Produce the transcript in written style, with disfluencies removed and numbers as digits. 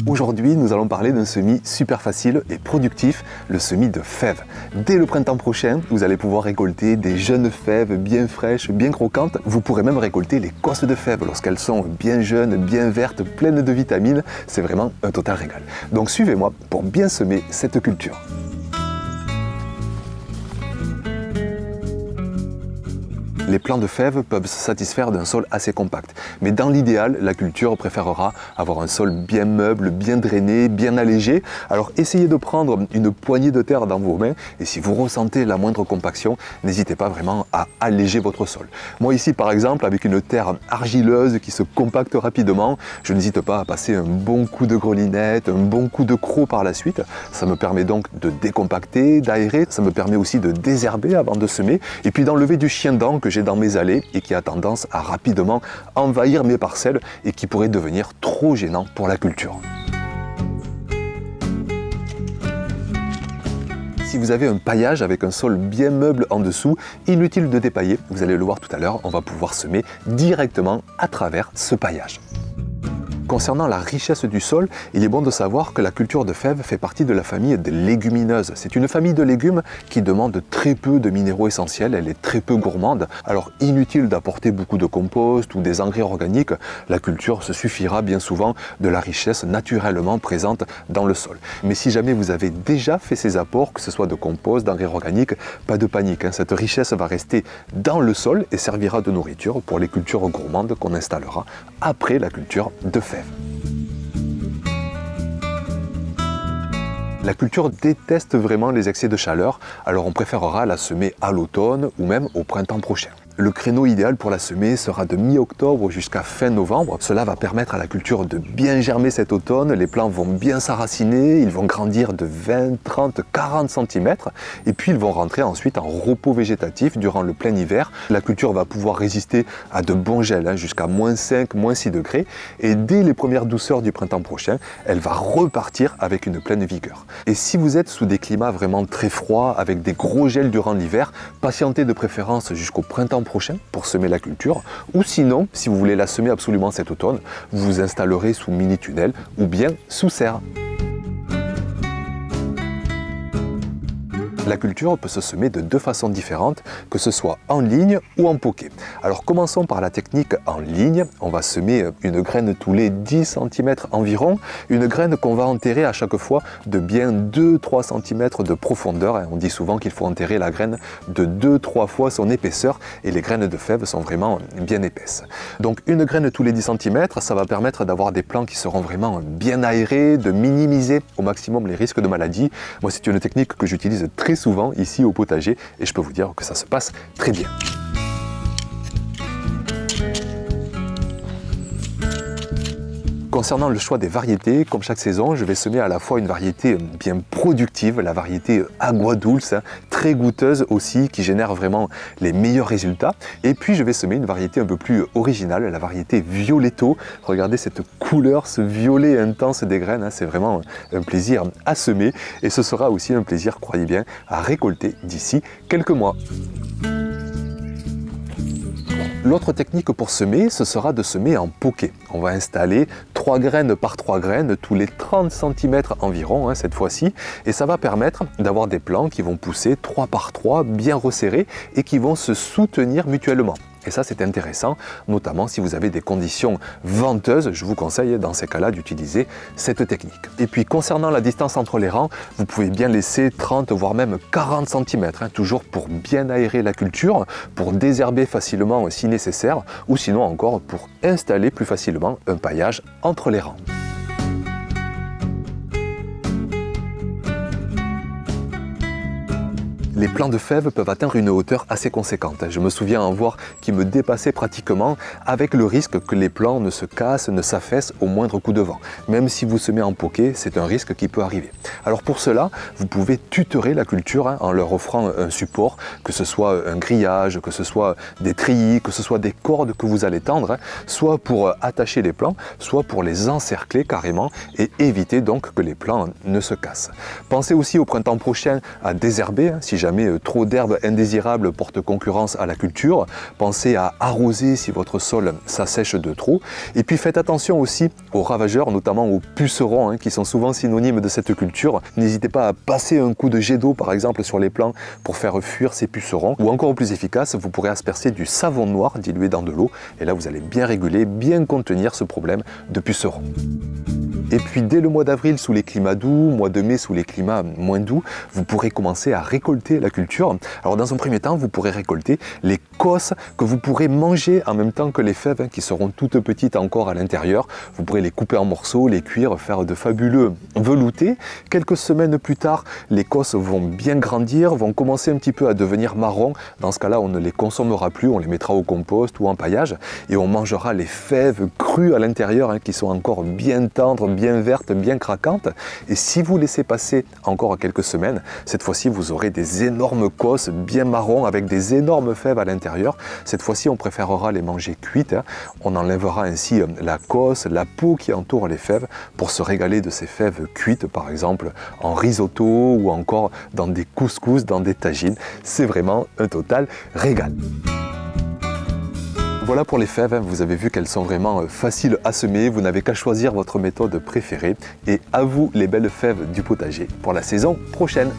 Aujourd'hui, nous allons parler d'un semis super facile et productif, le semis de fèves. Dès le printemps prochain, vous allez pouvoir récolter des jeunes fèves bien fraîches, bien croquantes. Vous pourrez même récolter les cosses de fèves lorsqu'elles sont bien jeunes, bien vertes, pleines de vitamines. C'est vraiment un total régal. Donc suivez-moi pour bien semer cette culture. Les plants de fèves peuvent se satisfaire d'un sol assez compact. Mais dans l'idéal, la culture préférera avoir un sol bien meuble, bien drainé, bien allégé. Alors essayez de prendre une poignée de terre dans vos mains et si vous ressentez la moindre compaction, n'hésitez pas vraiment à alléger votre sol. Moi ici par exemple, avec une terre argileuse qui se compacte rapidement, je n'hésite pas à passer un bon coup de grelinette, un bon coup de croc par la suite. Ça me permet donc de décompacter, d'aérer, ça me permet aussi de désherber avant de semer et puis d'enlever du chien-dent que j'ai dans mes allées et qui a tendance à rapidement envahir mes parcelles et qui pourrait devenir trop gênant pour la culture. Si vous avez un paillage avec un sol bien meuble en dessous, inutile de dépailler, vous allez le voir tout à l'heure, on va pouvoir semer directement à travers ce paillage. Concernant la richesse du sol, il est bon de savoir que la culture de fèves fait partie de la famille des légumineuses. C'est une famille de légumes qui demande très peu de minéraux essentiels, elle est très peu gourmande. Alors inutile d'apporter beaucoup de compost ou des engrais organiques, la culture se suffira bien souvent de la richesse naturellement présente dans le sol. Mais si jamais vous avez déjà fait ces apports, que ce soit de compost, d'engrais organiques, pas de panique, cette richesse va rester dans le sol et servira de nourriture pour les cultures gourmandes qu'on installera après la culture de fèves. La culture déteste vraiment les excès de chaleur, alors on préférera la semer à l'automne ou même au printemps prochain. Le créneau idéal pour la semer sera de mi-octobre jusqu'à fin novembre. Cela va permettre à la culture de bien germer cet automne. Les plants vont bien s'enraciner, ils vont grandir de 20, 30, 40 cm et puis ils vont rentrer ensuite en repos végétatif durant le plein hiver. La culture va pouvoir résister à de bons gels jusqu'à -5, -6 degrés et dès les premières douceurs du printemps prochain, elle va repartir avec une pleine vigueur. Et si vous êtes sous des climats vraiment très froids avec des gros gels durant l'hiver, patientez de préférence jusqu'au printemps prochain pour semer la culture, ou sinon, si vous voulez la semer absolument cet automne, vous vous installerez sous mini-tunnel ou bien sous serre. La culture peut se semer de deux façons différentes, que ce soit en ligne ou en poquet. Alors commençons par la technique en ligne. On va semer une graine tous les 10 cm environ, une graine qu'on va enterrer à chaque fois de bien 2-3 cm de profondeur. On dit souvent qu'il faut enterrer la graine de 2-3 fois son épaisseur et les graines de fèves sont vraiment bien épaisses. Donc une graine tous les 10 cm, ça va permettre d'avoir des plants qui seront vraiment bien aérés, de minimiser au maximum les risques de maladie. Moi c'est une technique que j'utilise très souvent ici au potager et je peux vous dire que ça se passe très bien. Concernant le choix des variétés, comme chaque saison, je vais semer à la fois une variété bien productive, la variété agua dulce, très goûteuse aussi, qui génère vraiment les meilleurs résultats. Et puis je vais semer une variété un peu plus originale, la variété violetto. Regardez cette couleur, ce violet intense des graines, c'est vraiment un plaisir à semer. Et ce sera aussi un plaisir, croyez bien, à récolter d'ici quelques mois. L'autre technique pour semer, ce sera de semer en poquet. On va installer 3 graines par 3 graines tous les 30 cm environ cette fois-ci et ça va permettre d'avoir des plants qui vont pousser 3 par 3 bien resserrés et qui vont se soutenir mutuellement. Et ça c'est intéressant, notamment si vous avez des conditions venteuses, je vous conseille dans ces cas-là d'utiliser cette technique. Et puis concernant la distance entre les rangs, vous pouvez bien laisser 30 voire même 40 cm, toujours pour bien aérer la culture, pour désherber facilement si nécessaire, ou sinon encore pour installer plus facilement un paillage entre les rangs. Les plants de fèves peuvent atteindre une hauteur assez conséquente. Je me souviens en voir qui me dépassaient pratiquement avec le risque que les plants ne se cassent, ne s'affaissent au moindre coup de vent. Même si vous semez en poquet, c'est un risque qui peut arriver. Alors pour cela, vous pouvez tutorer la culture en leur offrant un support, que ce soit un grillage, que ce soit des treillis, que ce soit des cordes que vous allez tendre, soit pour attacher les plants, soit pour les encercler carrément et éviter donc que les plants ne se cassent. Pensez aussi au printemps prochain à désherber, si jamais jamais trop d'herbes indésirables portent concurrence à la culture. Pensez à arroser si votre sol s'assèche de trop. Et puis faites attention aussi aux ravageurs, notamment aux pucerons, qui sont souvent synonymes de cette culture. N'hésitez pas à passer un coup de jet d'eau par exemple sur les plants pour faire fuir ces pucerons. Ou encore plus efficace, vous pourrez asperger du savon noir dilué dans de l'eau. Et là vous allez bien réguler, bien contenir ce problème de pucerons. Et puis dès le mois d'avril sous les climats doux, mois de mai sous les climats moins doux, vous pourrez commencer à récolter la culture. Alors dans un premier temps, vous pourrez récolter les cosses que vous pourrez manger en même temps que les fèves qui seront toutes petites encore à l'intérieur. Vous pourrez les couper en morceaux, les cuire, faire de fabuleux veloutés. Quelques semaines plus tard, les cosses vont bien grandir, vont commencer un petit peu à devenir marron. Dans ce cas-là, on ne les consommera plus, on les mettra au compost ou en paillage et on mangera les fèves crues à l'intérieur qui sont encore bien tendres, bien vertes, bien craquantes. Et si vous laissez passer encore quelques semaines, cette fois-ci vous aurez des énormes cosses bien marron avec des énormes fèves à l'intérieur. Cette fois-ci on préférera les manger cuites. On enlèvera ainsi la cosse, la peau qui entoure les fèves pour se régaler de ces fèves cuites, par exemple en risotto ou encore dans des couscous, dans des tagines. C'est vraiment un total régal. Voilà pour les fèves, vous avez vu qu'elles sont vraiment faciles à semer, vous n'avez qu'à choisir votre méthode préférée et à vous les belles fèves du potager pour la saison prochaine.